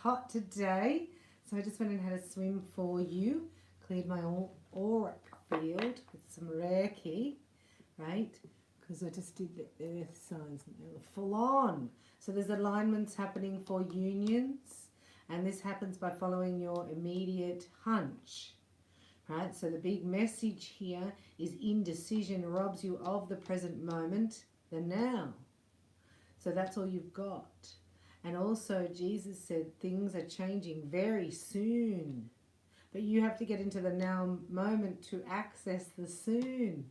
hot today, so I just went and had a swim for you. Cleared my auric field with some REIKI, right? Because I just did the earth signs and they were full on. So there's alignments happening for unions, and this happens by following your immediate hunch, right? So the big message here is indecision robs you of the present moment, the now. So that's all you've got. And also Jesus said things are changing very soon. But you have to get into the now moment to access the soon.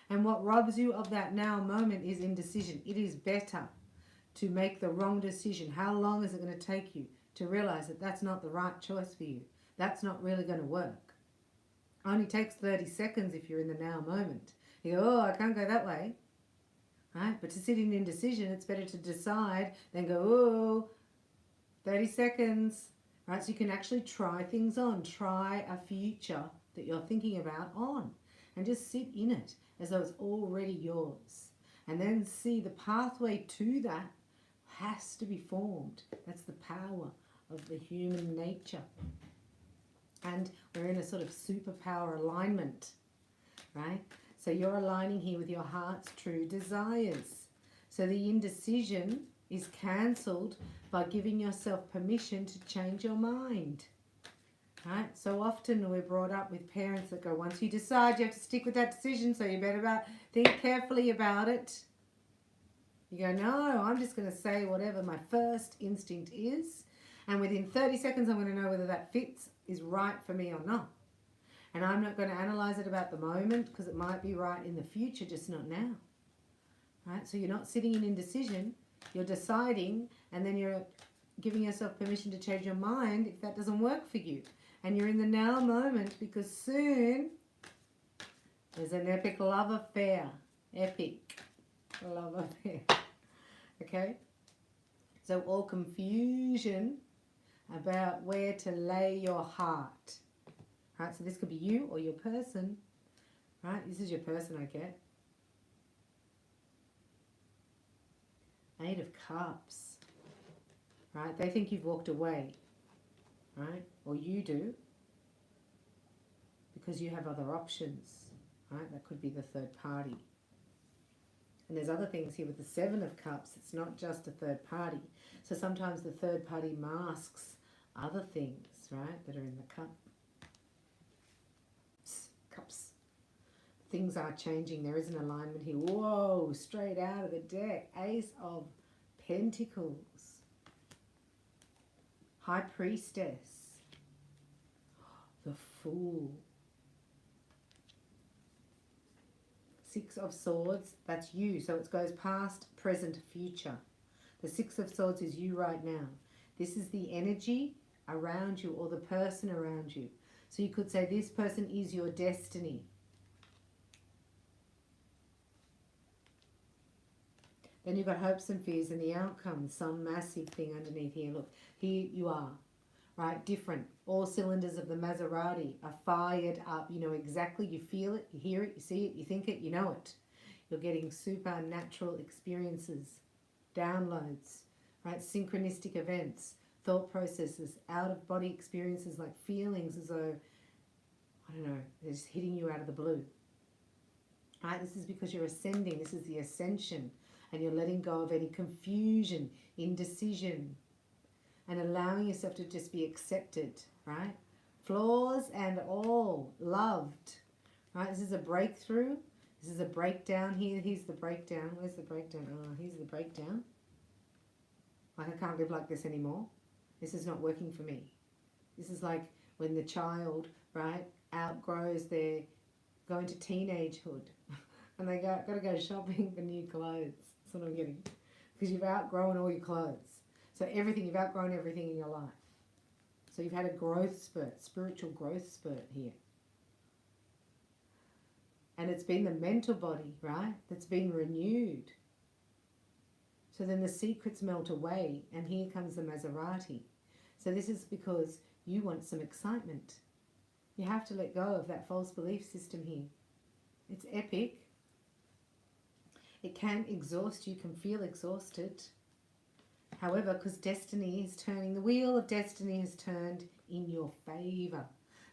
And what robs you of that now moment is indecision. It is better to make the wrong decision. How long is it going to take you to realize that that's not the right choice for you? That's not really going to work. It only takes 30 seconds if you're in the now moment. You go, oh, I can't go that way. Right? But to sit in indecision, it's better to decide than go, oh, 30 seconds. Right? So you can actually try things on. Try a future that you're thinking about on. And just sit in it as though it's already yours. And then see the pathway to that has to be formed. That's the power of the human nature. And we're in a sort of superpower alignment, right? So you're aligning here with your heart's true desires. So the indecision is cancelled by giving yourself permission to change your mind. Right? So often we're brought up with parents that go, once you decide, you have to stick with that decision, so you better think carefully about it. You go, no, I'm just going to say whatever my first instinct is, and within 30 seconds I'm going to know whether that fits, is right for me or not. And I'm not going to analyze it about the moment because it might be right in the future, just not now. Right? So you're not sitting in indecision, you're deciding, and then you're giving yourself permission to change your mind if that doesn't work for you. And you're in the now moment because soon there's an epic love affair. Epic love affair. Okay? So all confusion about where to lay your heart. Right? So this could be you or your person. Right? This is your person, I get. 8 of Cups. Right? They think you've walked away. Right? Or you do. Because you have other options. Right? That could be the third party. And there's other things here with the 7 of Cups. It's not just a third party. So sometimes the third party masks other things, right, that are in the cups. Things are changing. There is an alignment here. Whoa, straight out of the deck. Ace of Pentacles. High Priestess. The Fool. 6 of Swords, that's you. So it goes past, present, future. The 6 of Swords is you right now. This is the energy around you or the person around you. So you could say this person is your destiny. Then you've got hopes and fears and the outcome. Some massive thing underneath here. Look, here you are. Right, different. All cylinders of the Maserati are fired up. You know exactly, you feel it, you hear it, you see it, you think it, you know it. You're getting supernatural experiences, downloads, right? Synchronistic events, thought processes, out-of-body experiences like feelings as though, I don't know, they're just hitting you out of the blue. Right, this is because you're ascending. This is the ascension. And you're letting go of any confusion, indecision, and allowing yourself to just be accepted, right? Flaws and all, loved, right? This is a breakthrough. This is a breakdown here. Here's the breakdown. Where's the breakdown? Oh, here's the breakdown. Like, I can't live like this anymore. This is not working for me. This is like when the child, right, outgrows their going to teenagehood and they got to go shopping for new clothes. That's what I'm getting. Because you've outgrown all your clothes. So everything, you've outgrown everything in your life. So you've had a growth spurt, spiritual growth spurt here. And it's been the mental body, right, that's been renewed. So then the secrets melt away, and here comes the Maserati. So this is because you want some excitement. You have to let go of that false belief system here. It's epic. It can exhaust you, can feel exhausted. However, because destiny is turning, the wheel of destiny has turned in your favour.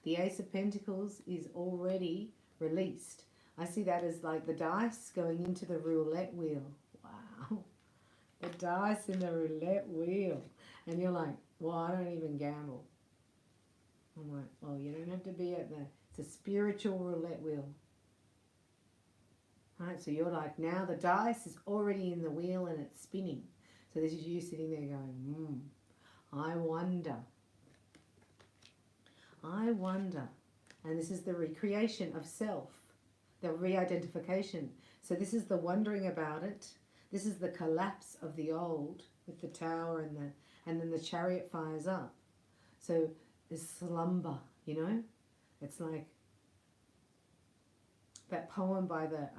The Ace of Pentacles is already released. I see that as like the dice going into the roulette wheel. Wow. The dice in the roulette wheel. And you're like, well, I don't even gamble. I'm like, well, you don't have to be at the, it's a spiritual roulette wheel. Right, so you're like, now the dice is already in the wheel and it's spinning. So this is you sitting there going, I wonder. I wonder. And this is the recreation of self, the re-identification. So this is the wondering about it. This is the collapse of the old with the tower and then the chariot fires up. So this slumber, you know, it's like that poem by the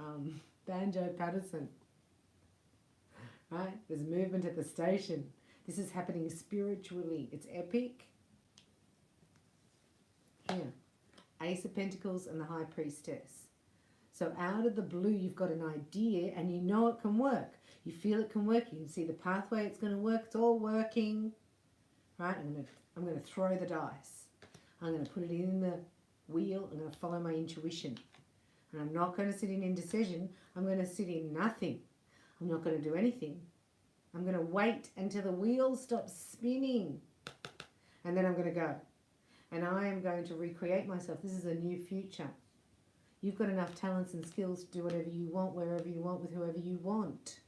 Banjo Patterson. Right? There's movement at the station. This is happening spiritually. It's epic. Here, Ace of Pentacles and the High Priestess. So out of the blue, you've got an idea and you know it can work. You feel it can work. You can see the pathway it's going to work. It's all working. Right? I'm going to throw the dice. I'm going to put it in the wheel. I'm going to follow my intuition. And I'm not going to sit in indecision. I'm going to sit in nothing. I'm not going to do anything. I'm going to wait until the wheel stops spinning. And then I'm going to go. And I am going to recreate myself. This is a new future. You've got enough talents and skills to do whatever you want, wherever you want, with whoever you want.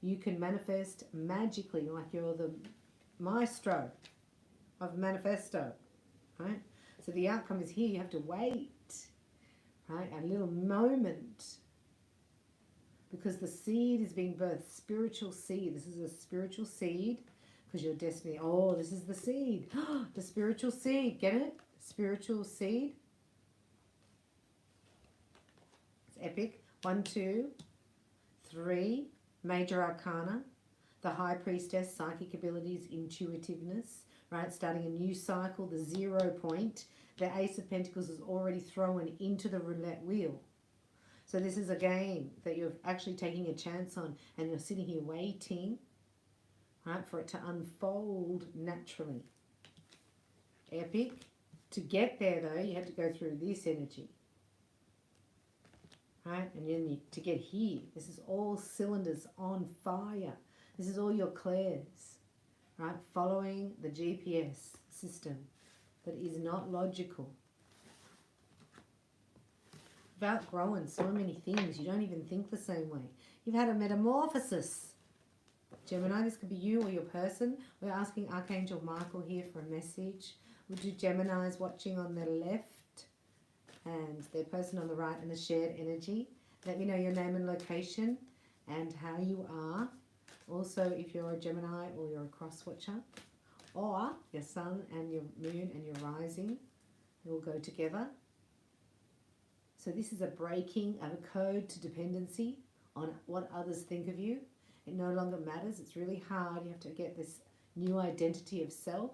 You can manifest magically like you're the maestro of manifesto. Right? So the outcome is here. You have to wait. Right? A little moment. Because the seed is being birthed, spiritual seed. This is a spiritual seed because your destiny. Oh, this is the seed. The spiritual seed. Get it? Spiritual seed. It's epic. 1, 2, 3. Major Arcana. The High Priestess, psychic abilities, intuitiveness. Right? Starting a new cycle, the 0 point. The Ace of Pentacles is already thrown into the roulette wheel. So this is a game that you're actually taking a chance on and you're sitting here waiting, right, for it to unfold naturally. Epic. To get there though, you have to go through this energy. Right? And then to get here, this is all cylinders on fire. This is all your clairs, right? Following the GPS system that is not logical. About growing so many things. You don't even think the same way. You've had a metamorphosis. Gemini, this could be you or your person. We're asking Archangel Michael here for a message. Would you Geminis watching on the left and their person on the right and the shared energy? Let me know your name and location and how you are. Also, if you're a Gemini or you're a cross watcher, or your sun and your moon and your rising, they will go together. So this is a breaking of a code to dependency on what others think of you. It no longer matters. It's really hard. You have to get this new identity of self.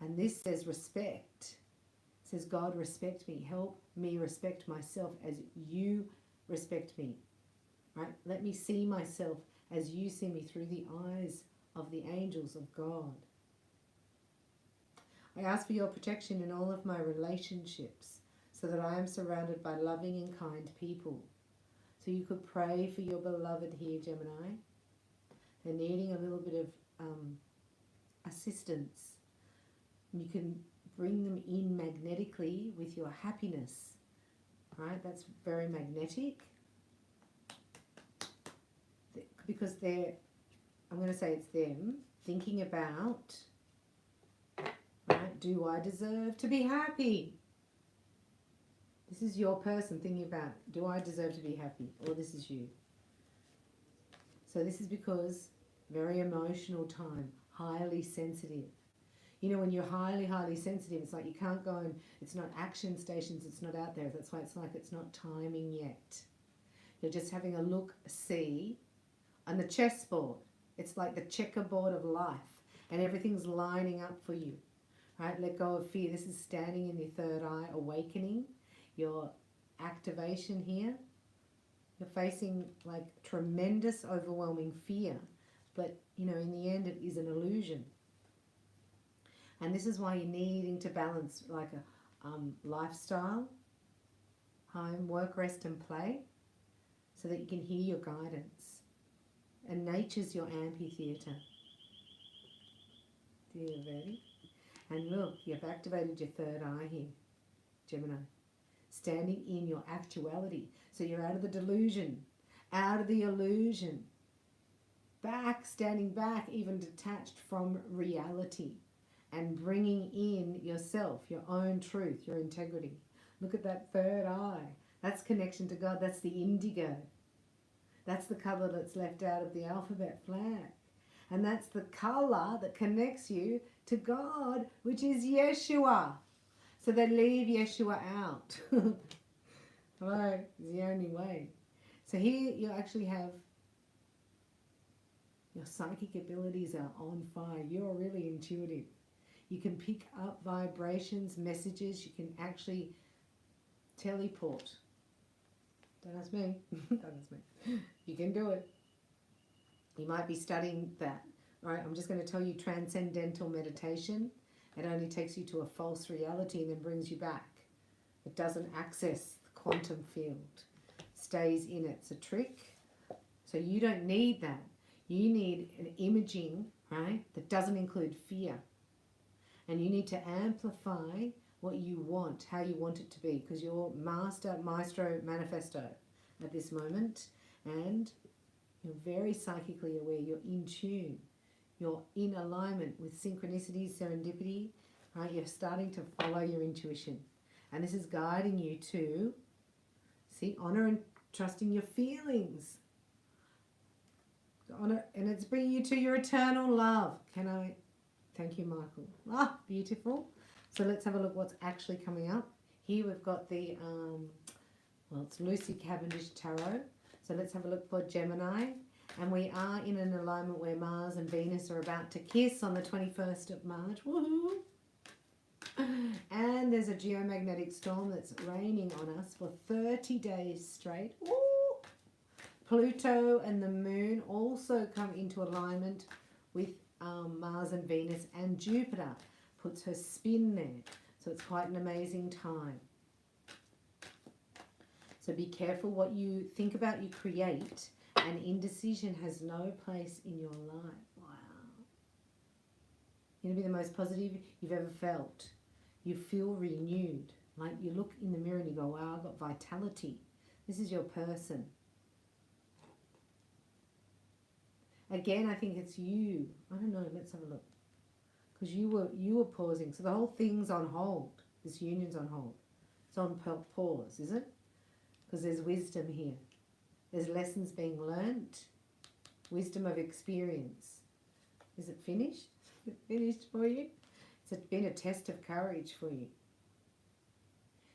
And this says respect. It says, God, respect me. Help me respect myself as you respect me. Right? Let me see myself as you see me through the eyes of the angels of God. I ask for your protection in all of my relationships, so that I am surrounded by loving and kind people. So you could pray for your beloved here, Gemini. They're needing a little bit of assistance. You can bring them in magnetically with your happiness. Right? That's very magnetic. Because they're, I'm going to say it's them, thinking about, right, do I deserve to be happy? This is your person thinking about, do I deserve to be happy? Or this is you. So this is because very emotional time, highly sensitive. You know, when you're highly, highly sensitive, it's like you can't go and, it's not action stations, it's not out there. That's why it's like it's not timing yet. You're just having a look, see, on the chessboard. It's like the checkerboard of life and everything's lining up for you. Right? Let go of fear. This is standing in your third eye, awakening. Your activation here, you're facing like tremendous overwhelming fear, but you know, in the end it is an illusion. And this is why you're needing to balance like a lifestyle, home, work, rest and play, so that you can hear your guidance. And nature's your amphitheatre. Dear Verdi. And look, you've activated your third eye here, Gemini. Standing in your actuality. So you're out of the delusion, out of the illusion. Back, standing back, even detached from reality. And bringing in yourself, your own truth, your integrity. Look at that third eye. That's connection to God. That's the indigo. That's the colour that's left out of the alphabet flag. And that's the colour that connects you to God, which is Yeshua. So they leave Yeshua out. Hello, it's the only way. So here you actually have your psychic abilities are on fire. You're really intuitive. You can pick up vibrations, messages. You can actually teleport. Don't ask me. Don't ask me. You can do it. You might be studying that. All right, I'm just going to tell you transcendental meditation. It only takes you to a false reality and then brings you back. It doesn't access the quantum field. Stays in it. It's a trick. So you don't need that. You need an imaging, right, that doesn't include fear. And you need to amplify what you want, how you want it to be, because you're maestro, manifesto at this moment, and you're very psychically aware, you're in tune, you're in alignment with synchronicity, serendipity, right? You're starting to follow your intuition. And this is guiding you to, see, honor and trusting your feelings. Honor, and it's bringing you to your eternal love. Can I? Thank you, Michael. Ah, beautiful. So let's have a look what's actually coming up. Here we've got the, well, it's Lucy Cavendish Tarot. So let's have a look for Gemini. And we are in an alignment where Mars and Venus are about to kiss on the 21st of March. Woohoo! And there's a geomagnetic storm that's raining on us for 30 days straight. Ooh. Pluto and the Moon also come into alignment with Mars and Venus, and Jupiter puts her spin there. So it's quite an amazing time. So be careful what you think about, you create, and indecision has no place in your life. Wow. You're going to be the most positive you've ever felt. You feel renewed. Like you look in the mirror and you go, wow, I've got vitality. This is your person. Again, I think it's you. I don't know. Let's have a look. Because you were pausing. So the whole thing's on hold. This union's on hold. It's on pause, is it? Because there's wisdom here. There's lessons being learnt. Wisdom of experience. Is it finished? Is it finished for you? It's been a test of courage for you.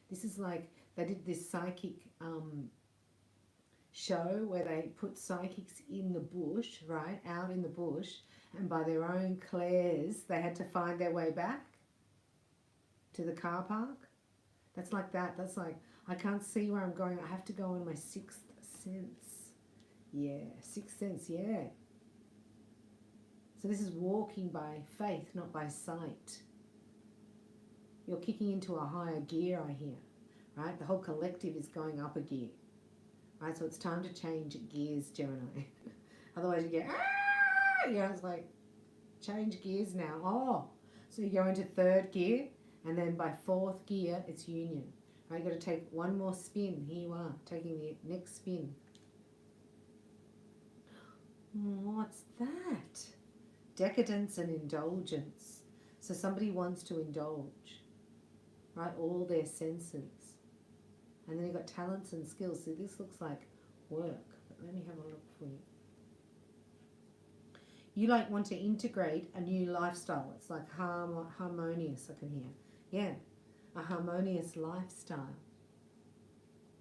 This is like they did this psychic show where they put psychics in the bush, right, out in the bush, and by their own clairs they had to find their way back to the car park. That's like that. That's like, I can't see where I'm going. I have to go on my sixth sense. Yeah, sixth sense, yeah. So this is walking by faith, not by sight. You're kicking into a higher gear, I hear, right? The whole collective is going up a gear. Right, so it's time to change gears, Gemini. Otherwise you get, ah! You know, it's like, change gears now. Oh, so you go into third gear, and then by fourth gear, it's union. Right, you've got to take one more spin. Here you are, taking the next spin. What's that? Decadence and indulgence. So somebody wants to indulge, right, all their senses. And then you've got talents and skills. So this looks like work. But let me have a look for you. You like want to integrate a new lifestyle. It's like harmonious, I can hear. Yeah, a harmonious lifestyle.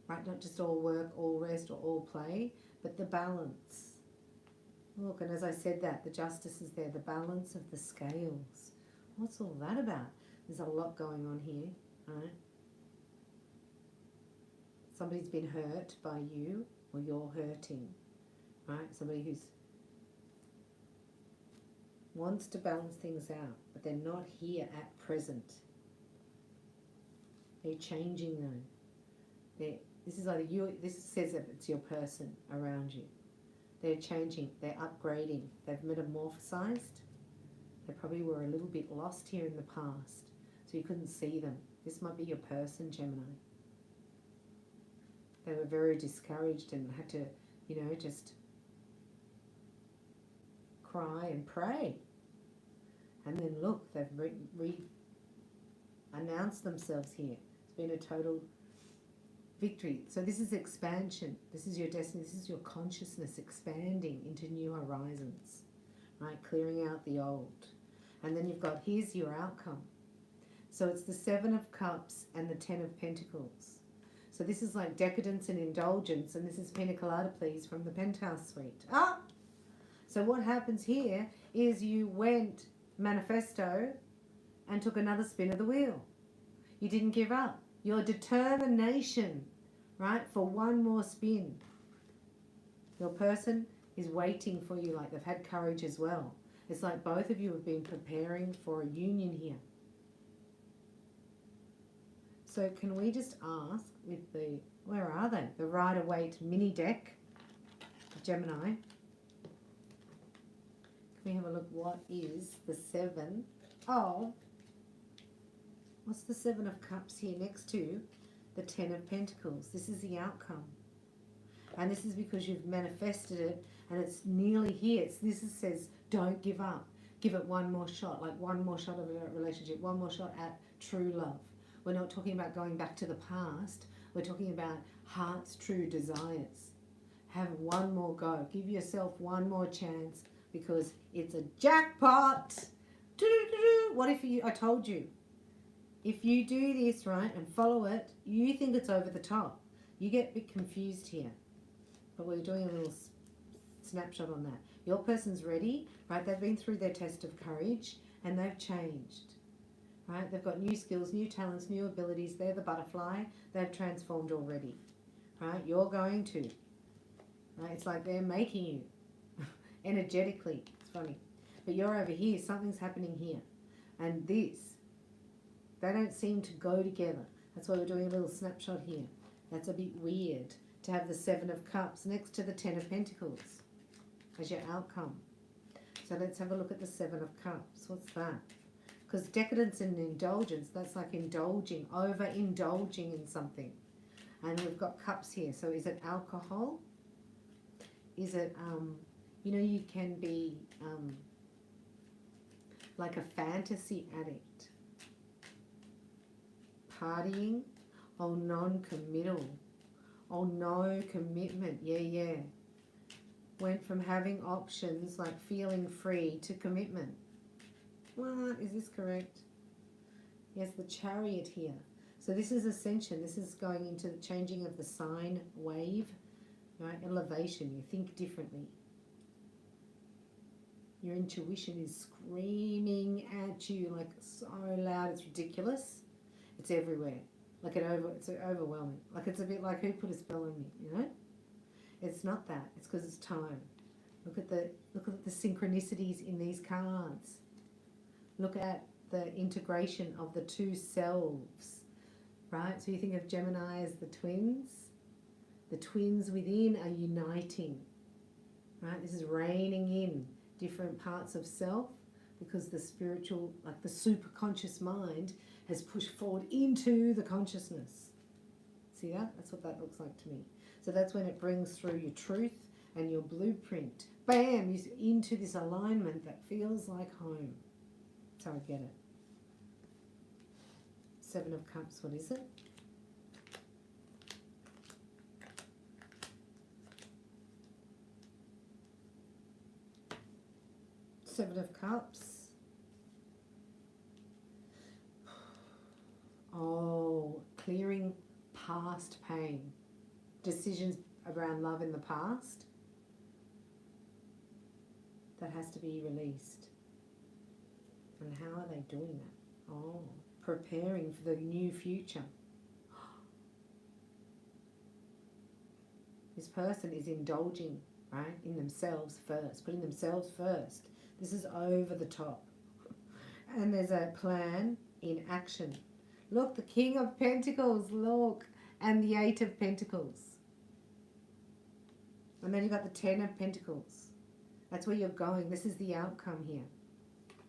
Right, not just all work, all rest, or all play, but the balance. Look, and as I said that, the justice is there, the balance of the scales. What's all that about? There's a lot going on here, right? Somebody's been hurt by you, or you're hurting, right? Somebody who's wants to balance things out, but they're not here at present. They're changing though. This is either you, this says that it's your person around you. They're changing, they're upgrading, they've metamorphosized. They probably were a little bit lost here in the past, so you couldn't see them. This might be your person, Gemini. They were very discouraged and had to, you know, just cry and pray. And then look, they've announced themselves here. It's been a total victory. So this is expansion. This is your destiny. This is your consciousness expanding into new horizons, right? Clearing out the old. And then you've got, here's your outcome. So it's the 7 of Cups and the 10 of Pentacles. So this is like decadence and indulgence, and this is Pina Colada, please, from the Penthouse Suite. Ah! So what happens here is you went manifesto and took another spin of the wheel. You didn't give up. Your determination, right, for one more spin. Your person is waiting for you, like they've had courage as well. It's like both of you have been preparing for a union here. So can we just ask with the, where are they? The Rider-Waite mini deck of Gemini. Can we have a look? What is the 7 of, what's the 7 of Cups here next to the 10 of Pentacles? This is the outcome. And this is because you've manifested it and it's nearly here. This says, don't give up. Give it one more shot, like one more shot of a relationship, one more shot at true love. We're not talking about going back to the past. We're talking about heart's true desires. Have one more go. Give yourself one more chance because it's a jackpot. What if I told you, if you do this, right, and follow it, you think it's over the top. You get a bit confused here. But we're doing a little snapshot on that. Your person's ready, right? They've been through their test of courage and they've changed. Right? They've got new skills, new talents, new abilities. They're the butterfly. They've transformed already. Right? You're going to. Right? It's like they're making you. Energetically. It's funny. But you're over here. Something's happening here. And this, they don't seem to go together. That's why we're doing a little snapshot here. That's a bit weird to have the 7 of Cups next to the 10 of Pentacles as your outcome. So let's have a look at the 7 of Cups. What's that? Because decadence and indulgence, that's like indulging, overindulging in something. And we've got cups here. So is it alcohol? Is it, you know, you can be like a fantasy addict. Partying. Oh, non-committal. Oh, no commitment. Yeah, yeah. Went from having options like feeling free to commitment. What? Is this correct? Yes, the Chariot here. So this is ascension. This is going into the changing of the sine wave, right? Elevation. You think differently. Your intuition is screaming at you like so loud. It's ridiculous. It's everywhere. Like it's overwhelming. Like it's a bit like, who put a spell on me? You know? It's not that. It's because it's time. Look at the synchronicities in these cards. Look at the integration of the two selves, right? So you think of Gemini as the twins. The twins within are uniting, right? This is reining in different parts of self because the spiritual, like the super conscious mind has pushed forward into the consciousness. See that? That's what that looks like to me. So that's when it brings through your truth and your blueprint. Bam! You're into this alignment that feels like home. So I get it. 7 of Cups, what is it? Seven of Cups. Oh, clearing past pain. Decisions around love in the past. That has to be released. And how are they doing that? Oh, preparing for the new future. This person is indulging, right, in themselves first, putting themselves first. This is over the top. And there's a plan in action. Look, the King of Pentacles, look, and the Eight of Pentacles. And then you've got the Ten of Pentacles. That's where you're going. This is the outcome here.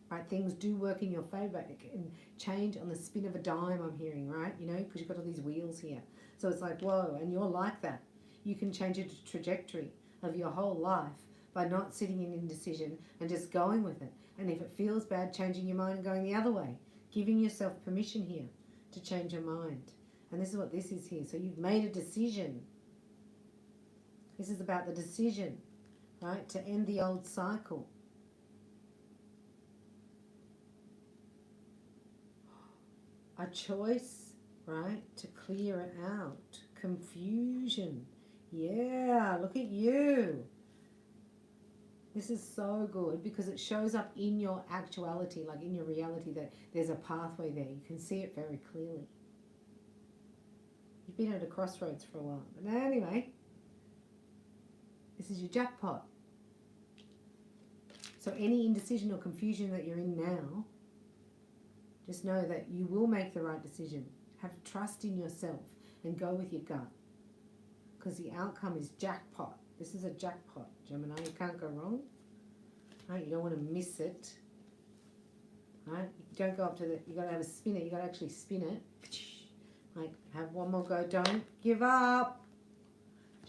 Right, things do work in your favour. It can change on the spin of a dime, I'm hearing, right? You know, because you've got all these wheels here. So it's like, whoa, and you're like that. You can change the trajectory of your whole life by not sitting in indecision and just going with it. And if it feels bad, changing your mind and going the other way. Giving yourself permission here to change your mind. And this is what this is here. So you've made a decision. This is about the decision, right? To end the old cycle. A choice, right? To clear it out. Confusion. Yeah, look at you. This is so good because it shows up in your actuality, like in your reality, that there's a pathway there. You can see it very clearly. You've been at a crossroads for a while. But anyway, this is your jackpot. So any indecision or confusion that you're in now, just know that you will make the right decision. Have trust in yourself and go with your gut. Because the outcome is jackpot. This is a jackpot, Gemini. You can't go wrong. Right? You don't want to miss it. Right? You don't go up to the... You've got to have a spinner. You've got to actually spin it. Like, have one more go. Don't give up.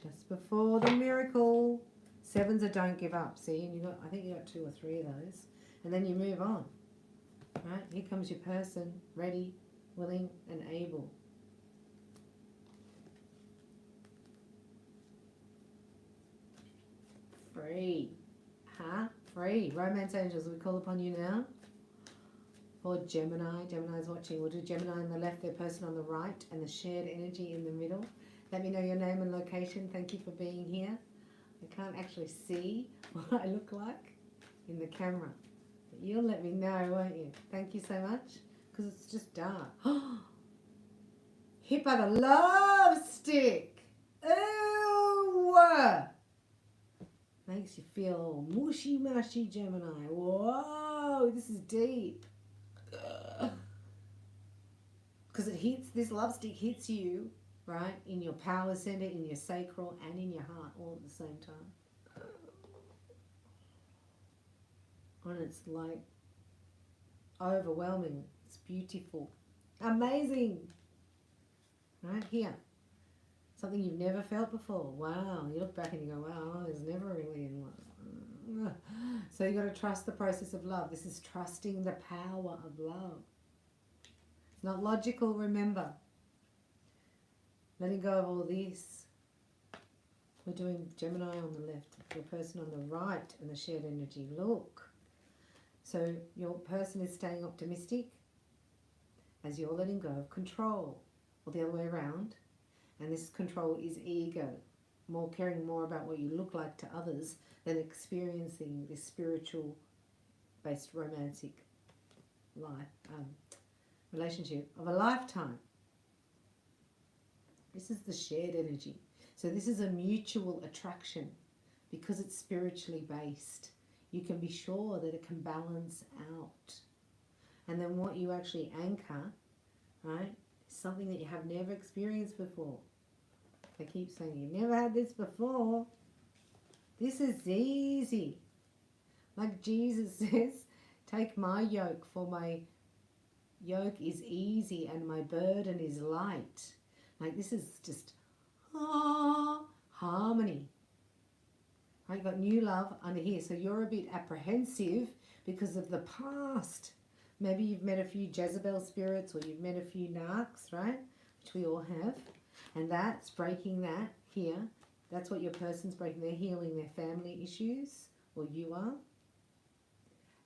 Just before the miracle. Sevens are don't give up. See? And you got... I think you got 2 or 3 of those. And then you move on. Right? Here comes your person. Ready, willing, and able. Free. Huh? Free. Romance angels, we call upon you now. For Gemini. Gemini's watching. We'll do Gemini on the left, their person on the right, and the shared energy in the middle. Let me know your name and location. Thank you for being here. I can't actually see what I look like in the camera. But you'll let me know, won't you? Thank you so much. Because it's just dark. Hit by the love stick. Ooh! Makes you feel all mushy mushy, Gemini. Whoa, this is deep. Because it hits, this love stick hits you, right, in your power center, in your sacral, and in your heart all at the same time. And it's like overwhelming. It's beautiful. Amazing. Right here. Something you've never felt before. Wow. You look back and you go, wow, I was never really in love. So you've got to trust the process of love. This is trusting the power of love. It's not logical, remember. Letting go of all this. We're doing Gemini on the left, your person on the right, and the shared energy. Look. So your person is staying optimistic as you're letting go of control, or the other way around. And this control is ego, more caring more about what you look like to others than experiencing this spiritual-based romantic life relationship of a lifetime. This is the shared energy. So this is a mutual attraction because it's spiritually based. You can be sure that it can balance out. And then what you actually anchor, right, is something that you have never experienced before. They keep saying, you never had this before. This is easy. Like Jesus says, take my yoke, for my yoke is easy and my burden is light. Like this is just harmony. Right, got new love under here. So you're a bit apprehensive because of the past. Maybe you've met a few Jezebel spirits or you've met a few narcs, right? Which we all have. And that's breaking that here. That's what your person's breaking. They're healing their family issues, or you are.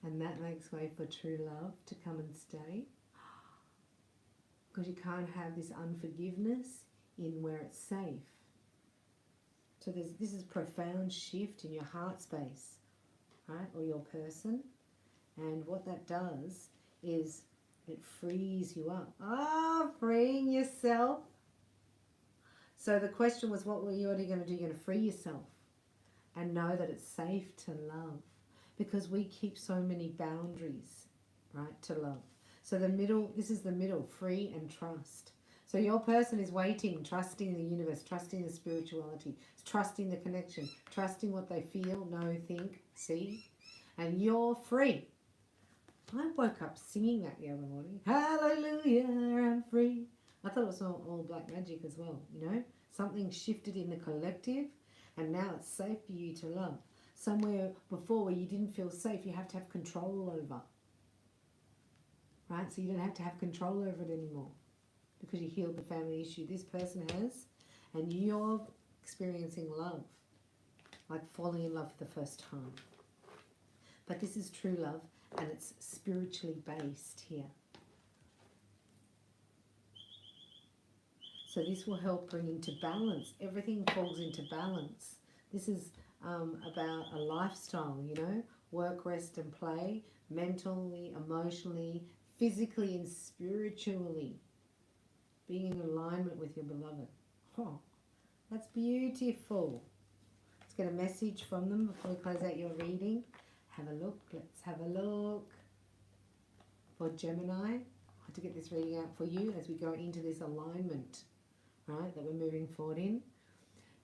And that makes way for true love to come and stay. Because you can't have this unforgiveness in where it's safe. So this is a profound shift in your heart space, right, or your person. And what that does is it frees you up. Freeing yourself. So the question was, what are you going to do? You're going to free yourself and know that it's safe to love. because we keep so many boundaries, right, to love. So the middle, this is the middle, free and trust. So your person is waiting, trusting the universe, trusting the spirituality, trusting the connection, trusting what they feel, know, think, see. And you're free. I woke up singing that the other morning. Hallelujah, I'm free. I thought it was all black magic as well, you know. Something shifted in the collective, and now it's safe for you to love. Somewhere before where you didn't feel safe, you have to have control over. Right? So you don't have to have control over it anymore because you healed the family issue. This person has, and you're experiencing love, like falling in love for the first time. But this is true love, and it's spiritually based here. So this will help bring into balance. Everything falls into balance. This is about a lifestyle, you know, work, rest and play, mentally, emotionally, physically and spiritually. Being in alignment with your beloved. Oh, that's beautiful. Let's get a message from them before we close out your reading. Have a look. Let's have a look. For Gemini, I have to get this reading out for you as we go into this alignment, right, that we're moving forward in.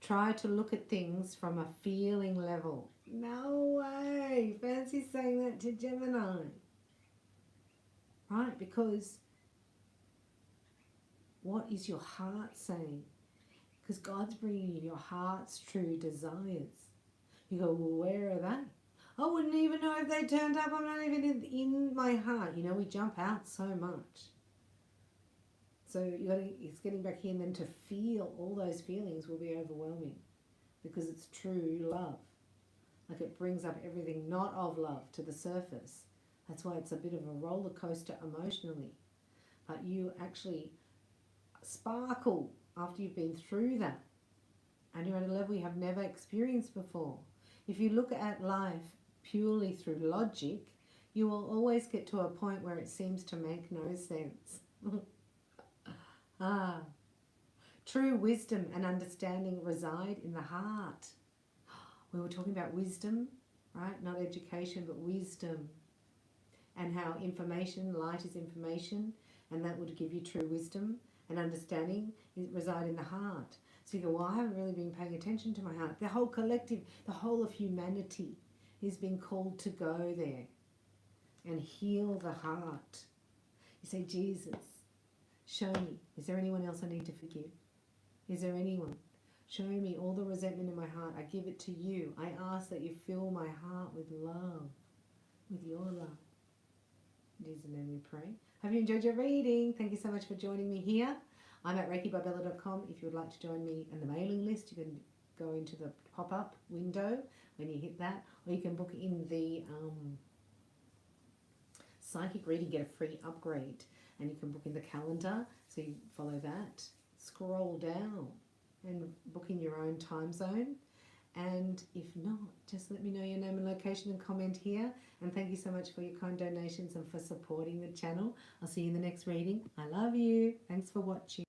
Try to look at things from a feeling level. No way. Fancy saying that to Gemini. Right, because what is your heart saying? Because God's bringing you your heart's true desires. You go, well, where are they? I wouldn't even know if they turned up. I'm not even in my heart. You know, we jump out so much. So it's getting back in then to feel all those feelings will be overwhelming because it's true love. Like it brings up everything not of love to the surface. That's why it's a bit of a roller coaster emotionally. But you actually sparkle after you've been through that. And you're at a level you have never experienced before. If you look at life purely through logic, you will always get to a point where it seems to make no sense. True wisdom and understanding reside in the heart. We were talking about wisdom, right? Not education, but wisdom. And how information, light is information, and that would give you true wisdom and understanding reside in the heart. So you go, well, I haven't really been paying attention to my heart. The whole collective, the whole of humanity is being called to go there and heal the heart. You say, Jesus, show me. Is there anyone else I need to forgive? Is there anyone? Show me all the resentment in my heart. I give it to you. I ask that you fill my heart with love, with your love. In Jesus' name we pray. Hope you enjoyed your reading. Thank you so much for joining me here. I'm at REIKIBybella.com. If you would like to join me in the mailing list, you can go into the pop-up window when you hit that, or you can book in the psychic reading, get a free upgrade, and you can book in the calendar, so you follow that. Scroll down and book in your own time zone. And if not, just let me know your name and location and comment here. And thank you so much for your kind donations and for supporting the channel. I'll see you in the next reading. I love you. Thanks for watching.